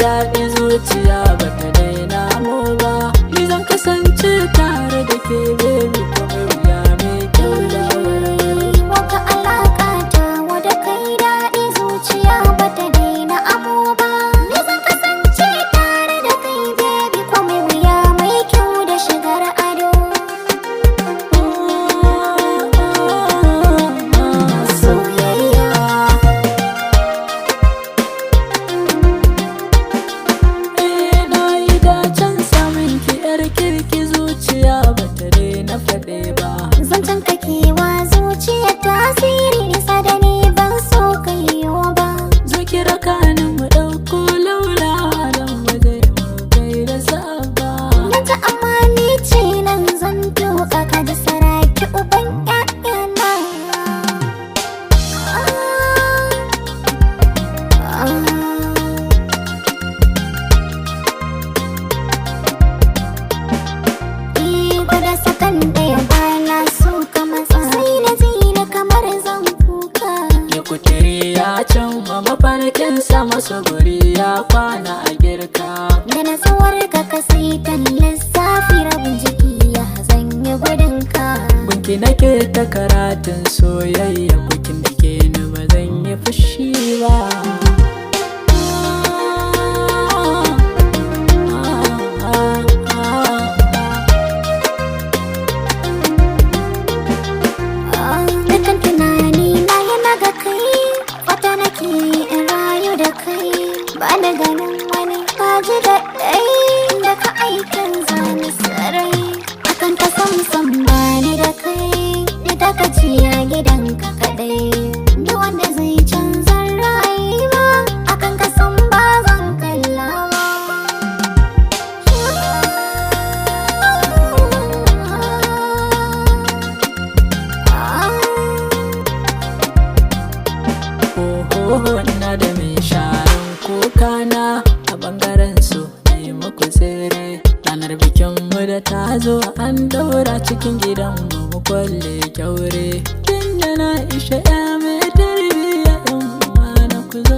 daɗi zuciya ba ta daina mu ba. Ni zan kasance tare da ke baby kuma wuya mai kyau da wata alaƙa ta wadda kai daɗi zuciya ba ta daina amo ba. Ni zan kasance tare da kai baby kuma wuya mai kyau da shigar ado. Soyayya na yi dacen samun ki yar kirki zuciya ba ta daina faɗe ba. zancen kakewa zuciya tasiri nisa da ni ban so ka yiwu ba. Zo ki raka ni mu ɗauko laula don ba zai mu kai da saba. Na ta amani ce nan zan tuka ka da saraki uban ƴaƴana. Gwada sakan ɗaya bana so ka matsa sai na ji na kamar zan kuka. Ya kuturi ya can ma mafarkin sama guri ya kwana a girka. Da natsuwar ka sai ta lissafi rabin jiki ya zanyi gudunka. Gunki nake ta karatun soyayya bukin da ke ni ba zan yi fushi ba. Dukan tunani na yana ga kai, wata nake in rayu da kai. Ba da ganin wani kaji da ɗai da ka aikin zani sarai. Akan ka sam bani da kai, ni ta kaci a gidanka kaɗai. Duk wanda zai canza rayuwa, akan ka san ba zan kalla ba. Oho ina da mai sharan kokana a bangaren su yi muku tsere. Ranar bikinmu da ta zo an daura cikin gidanmu mu kwalle kyaure. Tun da na isha ya mai tarbiyya ɗan uwa na ku zo